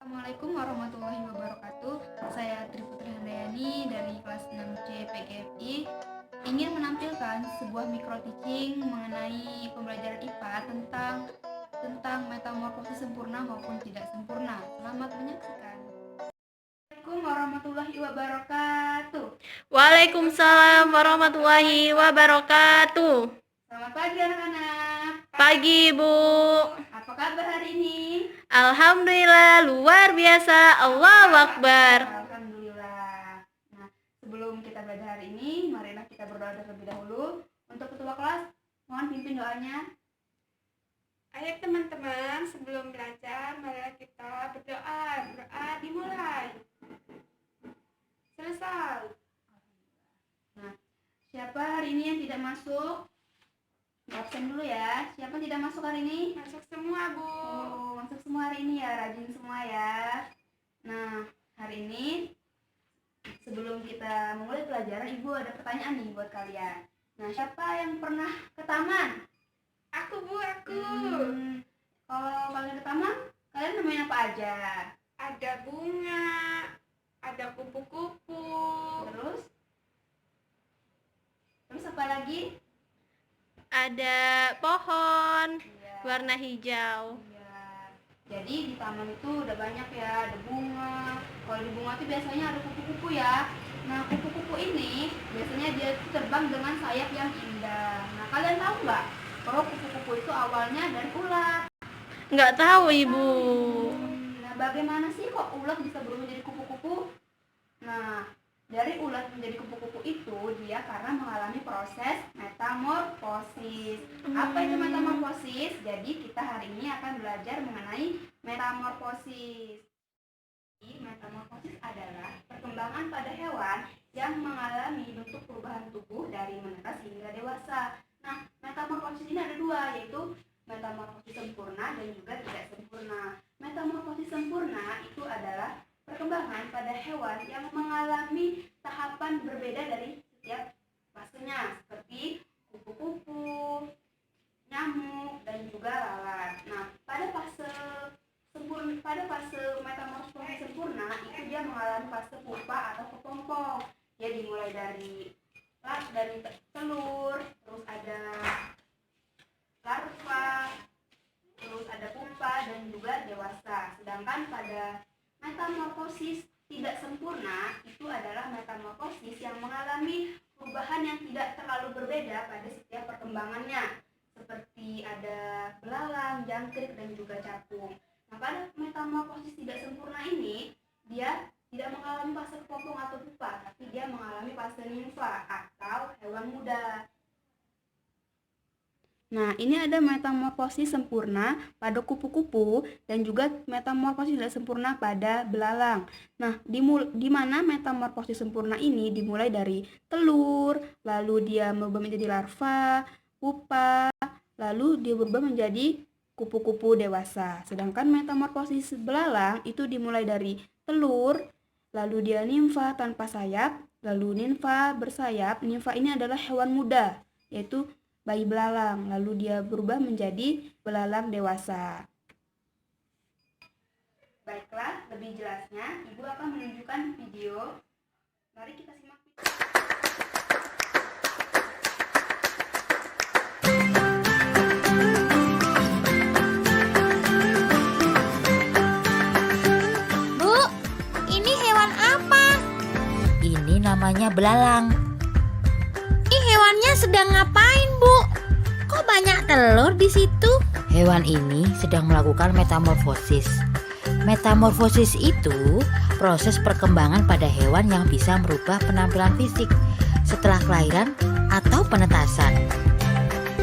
Assalamualaikum warahmatullahi wabarakatuh. Saya Triputri Handayani dari kelas 6C PGFI ingin menampilkan sebuah micro teaching mengenai pembelajaran IPA tentang metamorfosis sempurna maupun tidak sempurna. Selamat menyaksikan. Assalamualaikum warahmatullahi wabarakatuh. Waalaikumsalam warahmatullahi wabarakatuh. Selamat pagi anak-anak. Pagi, Bu. Apa kabar hari ini? Alhamdulillah, luar biasa. Allahu Akbar. Alhamdulillah. Nah, sebelum kita belajar hari ini, marilah kita berdoa terlebih dahulu. Untuk ketua kelas, mohon pimpin doanya. Ayo teman-teman, sebelum belajar, marilah kita berdoa. Berdoa dimulai. Selesai. Nah, siapa hari ini yang tidak masuk? Absen dulu ya. Siapa yang tidak masuk hari ini? Masuk semua, Bu. Oh, masuk semua hari ini ya, rajin semua ya. Nah, hari ini sebelum kita memulai pelajaran, Ibu ada pertanyaan nih buat kalian. Nah, siapa yang pernah ke taman? Aku, Bu, aku. Kalau kalian ke taman, kalian nemuin apa aja? Ada bunga, ada kupu-kupu. Terus apa lagi? Ada pohon Iya. warna hijau. Iya. Jadi di taman itu udah banyak ya, ada bunga. Kalau di bunga itu biasanya ada kupu-kupu ya. Nah, kupu-kupu ini biasanya dia tuh terbang dengan sayap yang indah. Nah, kalian tahu nggak kalau kupu-kupu itu awalnya dari ulat? Nggak tahu, Ibu. Nah, bagaimana sih kok ulat bisa berubah menjadi kupu-kupu? Nah, dari ulat menjadi kupu-kupu itu dia karena mengalami proses metamorfosis. Apa itu metamorfosis? Jadi kita hari ini akan belajar mengenai metamorfosis. Metamorfosis adalah perkembangan pada hewan yang mengalami bentuk perubahan tubuh dari menetas hingga dewasa. Nah, metamorfosis ini ada dua, yaitu metamorfosis sempurna dan juga tidak sempurna. Metamorfosis sempurna itu adalah perkembangan pada hewan yang mengalami tahapan berbeda dari setiap fasenya, seperti kupu-kupu, nyamuk, dan juga lalat. Nah, pada fase metamorfosis sempurna itu dia mengalami fase pupa atau kepompong. Dia dimulai dari telur, terus ada larva, terus ada pupa, dan juga dewasa. Sedangkan pada metamorfosis tidak sempurna itu adalah metamorfosis yang mengalami perubahan yang tidak terlalu berbeda pada setiap perkembangannya, seperti ada belalang, jangkrik, dan juga capung. Nah, pada metamorfosis tidak sempurna ini dia tidak mengalami fase kepompong atau pupa, tapi dia mengalami fase nimfa atau hewan muda. Nah, ini ada metamorfosis sempurna pada kupu-kupu dan juga metamorfosis tidak sempurna pada belalang. Nah, di mana metamorfosis sempurna ini dimulai dari telur, lalu dia berubah menjadi larva, pupa, lalu dia berubah menjadi kupu-kupu dewasa. Sedangkan metamorfosis belalang itu dimulai dari telur, lalu dia nimfa tanpa sayap, lalu nimfa bersayap. Nimfa ini adalah hewan muda, yaitu bayi belalang, lalu dia berubah menjadi belalang dewasa. Baiklah, lebih jelasnya Ibu akan menunjukkan video. Mari kita simak. Bu, ini hewan apa? Ini namanya belalang. Hewannya sedang ngapain, Bu? Kok banyak telur di situ? Hewan ini sedang melakukan metamorfosis. Metamorfosis itu proses perkembangan pada hewan yang bisa merubah penampilan fisik setelah kelahiran atau penetasan.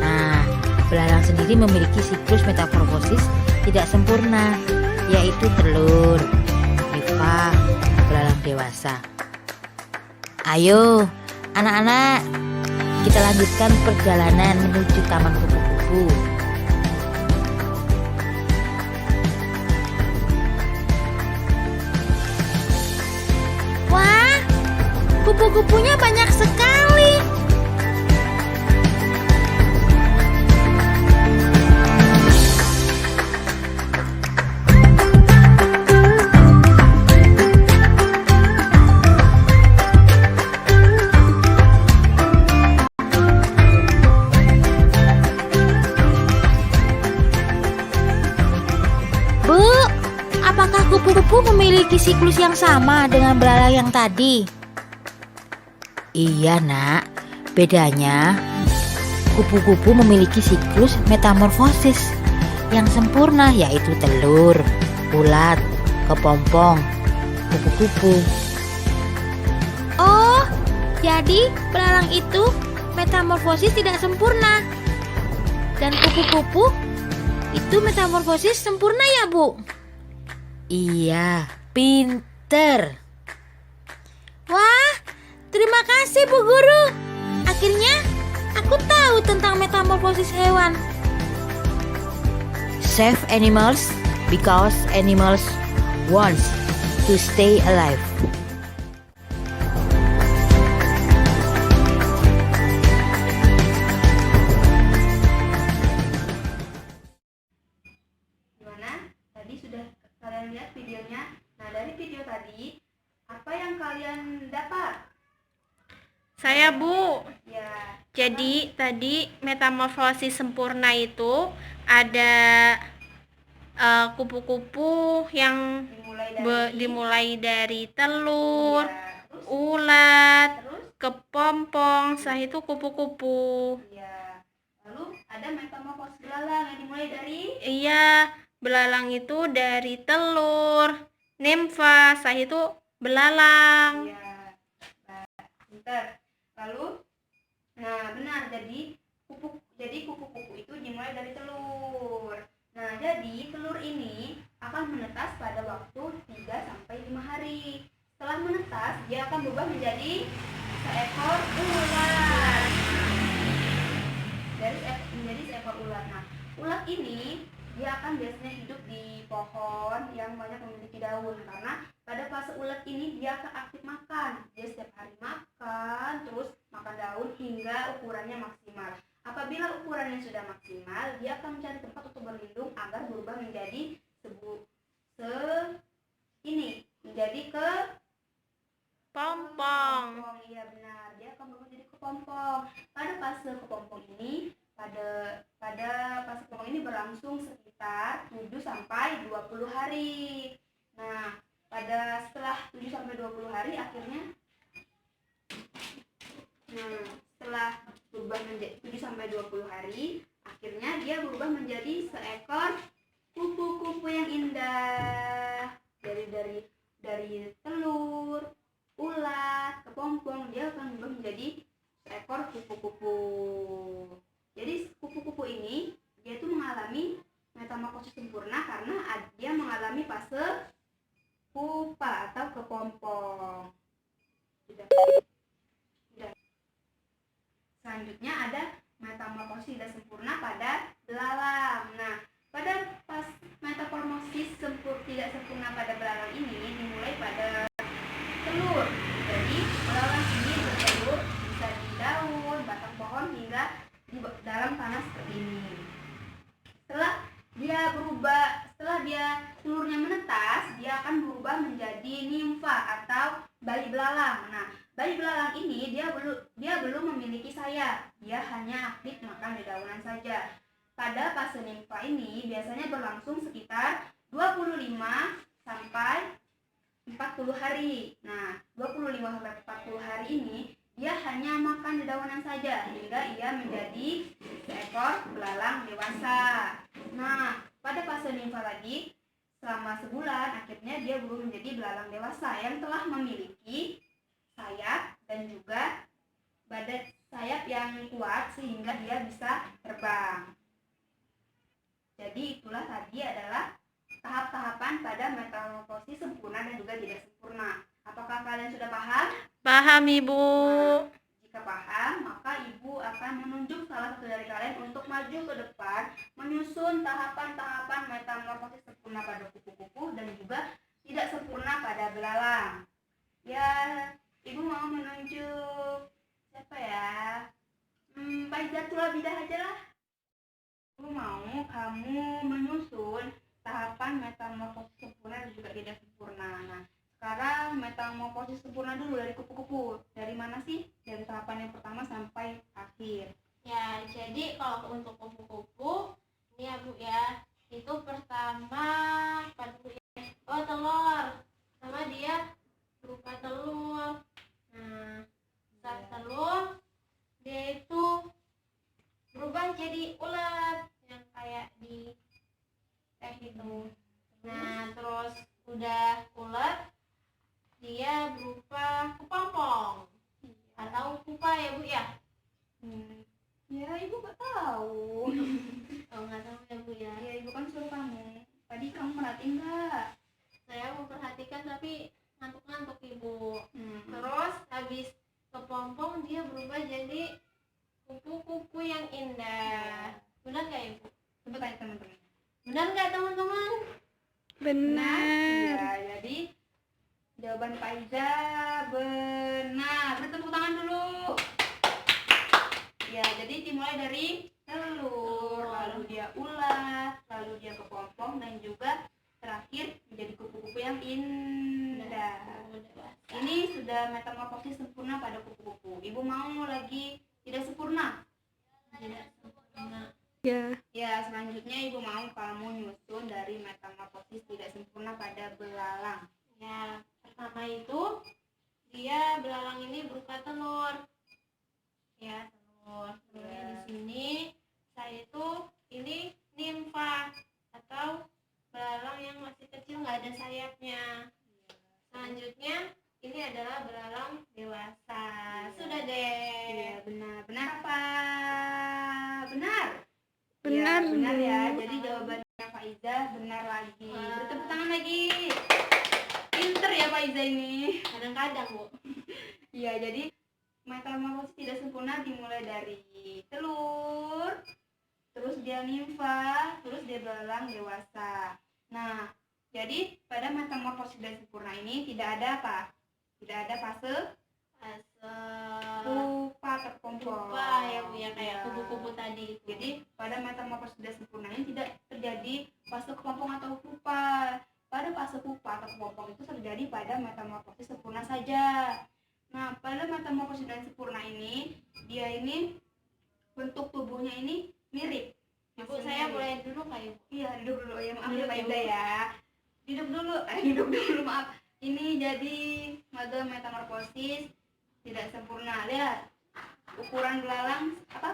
Nah, belalang sendiri memiliki siklus metamorfosis tidak sempurna, yaitu telur, nimfa, belalang dewasa. Ayo, anak-anak, kita lanjutkan perjalanan menuju taman kupu-kupu. Wah, kupu-kupunya banyak sekali. apakah kupu-kupu memiliki siklus yang sama dengan belalang yang tadi? Iya nak, bedanya kupu-kupu memiliki siklus metamorfosis yang sempurna, yaitu telur, ulat, kepompong, kupu-kupu. Oh, jadi belalang itu metamorfosis tidak sempurna. Dan kupu-kupu itu metamorfosis sempurna ya, Bu? Iya, pinter. Wah, terima kasih Bu Guru. Akhirnya aku tahu tentang metamorfosis hewan. Save animals because animals wants to stay alive. Gimana? Tadi sudah kalian lihat videonya. Nah, dari video tadi, apa yang kalian dapat? Saya Bu. Ya, Jadi tadi metamorfosis sempurna itu ada kupu-kupu yang dimulai dari telur, ya, terus, ulat, terus, kepompong, setelah itu kupu-kupu. ya. Lalu ada metamorfosis belalang yang dimulai dari Iya, belalang itu dari telur, nimfa, setelah itu belalang. ya, pinter. Lalu, nah benar. Jadi kupu-kupu itu dimulai dari telur. Nah, jadi telur ini akan menetas pada waktu 3 sampai 5 hari. Setelah menetas, dia akan berubah menjadi seekor ulat. Menjadi seekor ulat. Nah, ulat ini dia akan biasanya hidup di pohon yang banyak memiliki daun, karena pada fase ulat ini dia akan aktif makan. Dia setiap hari makan, terus makan daun hingga ukurannya maksimal. Apabila ukurannya sudah maksimal, dia akan mencari tempat untuk berlindung agar berubah menjadi menjadi Pompong. Iya benar, dia akan berubah menjadi kepompong. Pada fase kepompong ini, pada fase kepompong ini berlangsung sekitar 7 sampai 20 hari. Nah, setelah 7 sampai 20 hari akhirnya setelah berubah menjadi 7 sampai 20 hari, akhirnya dia berubah menjadi seekor kupu-kupu yang indah. Dari telur, ulat, kepompong, dia akan berubah menjadi seekor kupu-kupu. Jadi kupu-kupu ini dia itu mengalami metamorfosis sempurna karena dia mengalami fase pupa atau kepompong. Sudah. Selanjutnya ada metamorfosis tidak sempurna pada belalang. Nah, pada pas metamorfosis tidak sempurna pada belalang ini dimulai pada telur. Jadi belalang ini bertelur bisa di daun, batang pohon hingga di dalam tanah seperti ini. Setelah dia telurnya menetas, dia akan berubah menjadi nimfa atau bayi belalang. Nah, bayi belalang ini dia belum memiliki sayap, dia hanya aktif makan dedaunan saja. Pada fase nimfa ini biasanya berlangsung sekitar 25 sampai 40 hari. Nah, 25 sampai 40 hari ini dia hanya makan dedaunan saja hingga ia menjadi seekor belalang dewasa. Nah, pada fase nimfa lagi selama sebulan akhirnya dia berubah menjadi belalang dewasa yang telah memiliki sayap dan juga badan sayap yang kuat sehingga dia bisa terbang. Jadi itulah tadi adalah tahap-tahapan pada metamorfosis sempurna dan juga tidak sempurna. Apakah kalian sudah paham? Paham Ibu. Nah, jika paham, maka Ibu akan menunjuk salah satu dari kalian untuk maju ke depan menyusun tahapan-tahapan metamorfosis sempurna pada kupu-kupu dan juga tidak sempurna pada belalang. Ya, Ibu mau menunjuk siapa ya? Pak Zatul Abidah aja lah. Ibu mau kamu menyusun tahapan metamorfosis sempurna dan juga tidak sempurna. Nah, sekarang metamorfosis sempurna dulu dari kupu-kupu. Dari mana sih? Dari tahapan yang pertama sampai akhir. Ya, jadi kalau untuk kupu-kupu ini ya Bu ya, itu pertama telur, sama dia berupa telur. Nah, saat telur dia itu berubah jadi ulat yang kayak di teh itu. Nah, terus udah ulat dia berupa kepompong atau pupa ya Bu ya? Ya, ibu nggak tahu. Oh, nggak tahu ya Bu ya. Ya, ibu kan suruh kamu. Tadi kamu merhatiin nggak? Saya memperhatikan tapi ngantuk-ngantuk Ibu. Hmm. Terus habis kepompong dia berubah jadi kupu-kupu yang indah. Benar nggak Ibu? Coba tanya teman-teman. Benar nggak teman-teman? Benar. Ya, jadi jawaban Pak Iza benar. Bertepuk tangan dulu. Ya, jadi dimulai dari telur, lalu dia ulat, lalu dia kepompong, dan juga terakhir menjadi kupu-kupu yang indah. Ini sudah metamorfosis sempurna pada kupu-kupu. Ibu mau lagi tidak sempurna? Tidak sempurna. Ya. Ya, selanjutnya ibu mau kamu nyusun dari metamorfosis tidak sempurna pada belalang. Ya, pertama itu dia belalang ini berupa telur. Ya, telur. Telurnya di sini. Saya itu ini nimfa atau belalang yang masih kecil nggak ada sayapnya. Selanjutnya ini adalah belalang dewasa. Sudah deh. Iya, benar. Benar apa? Benar. Benar, Ya, benar ya. Bu. Jadi jawabannya Pak Iza benar lagi. Wah. Bertepuk tangan lagi. Pinter ya Pak Iza ini. Kadang-kadang Bu. Iya, jadi metamorfosis tidak sempurna dimulai dari telur, terus dia nimfa, terus dia belalang dewasa. Nah, jadi pada metamorfosis tidak sempurna ini tidak ada apa? Tidak ada fase pupa atau kepompong. Lupa ya Bu ya, kayak Ya. kupu-kupu tadi itu. Jadi pada metamorfosis tidak sempurna ini tidak terjadi fase kepompong atau pupa. Pada fase pupa atau kepompong itu terjadi pada metamorfosis sempurna saja. Nah, pada metamorfosis dan sempurna ini, dia ini bentuk tubuhnya ini mirip. Ibu, Masih saya mirip. boleh duduk nggak Ibu? Iya, duduk dulu ya, maaf ya Duduk, Pak Ibu. Iza ya. Duduk dulu, maaf. Ini jadi mode metamorfosis tidak sempurna. Lihat, ukuran belalang,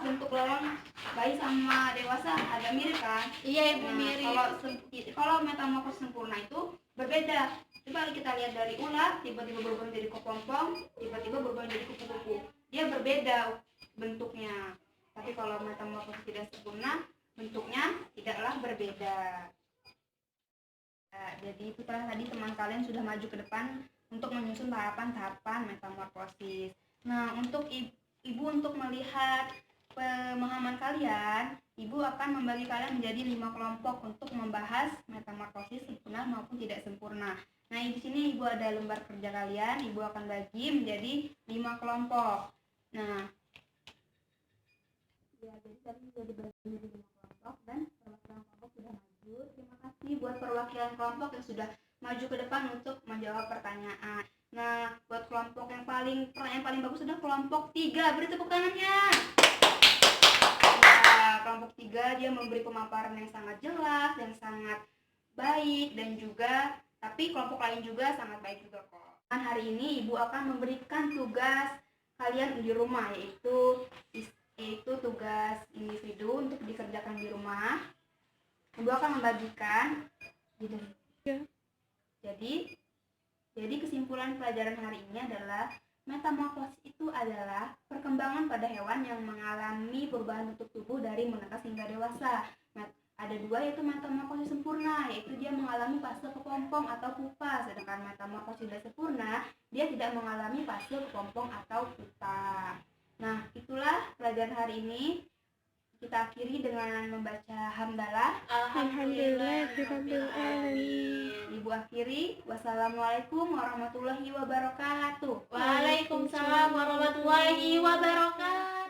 bentuk belalang bayi sama dewasa agak mirip kan? Iya Ibu, Nah, mirip. kalau metamorfosis sempurna itu berbeda. Coba kita lihat dari ulat, tiba-tiba berubah menjadi kepompong, tiba-tiba berubah menjadi kupu-kupu. Dia berbeda bentuknya. Tapi kalau metamorfosis tidak sempurna, bentuknya tidaklah berbeda. Nah, jadi itu tadi teman kalian sudah maju ke depan untuk menyusun tahapan-tahapan metamorfosis. Nah, untuk ibu untuk melihat pemahaman kalian, ibu akan membagi kalian menjadi 5 kelompok untuk membahas metamorfosis sempurna maupun tidak sempurna. Nah, di sini ibu ada lembar kerja kalian, ibu akan bagi menjadi 5 kelompok. Nah, ya, jadi tadi sudah dibagi menjadi 5 kelompok dan perwakilan kelompok sudah maju. Terima kasih buat perwakilan kelompok yang sudah maju ke depan untuk menjawab pertanyaan. Nah, buat kelompok yang pertanyaan paling bagus sudah kelompok 3. Beri tepuk tangannya. Ya, kelompok 3 dia memberi pemaparan yang sangat jelas, yang sangat baik, dan juga tapi kelompok lain juga sangat baik juga kok. Dan hari ini ibu akan memberikan tugas kalian di rumah, yaitu tugas individu untuk dikerjakan di rumah. Ibu akan membagikan gitu. Ya. Jadi kesimpulan pelajaran hari ini adalah metamorfosis itu adalah perkembangan pada hewan yang mengalami perubahan bentuk tubuh dari menetas hingga dewasa. Ada 2, yaitu metamorfosis sempurna, yaitu dia mengalami fase kepompong atau pupa, sedangkan metamorfosis tidak sempurna dia tidak mengalami fase kepompong atau pupa. Nah, itulah pelajaran hari ini. Kita akhiri dengan membaca hamdalah. Alhamdulillahirabbil alamin. Ibu akhiri, wassalamualaikum warahmatullahi wabarakatuh. Waalaikumsalam warahmatullahi wabarakatuh.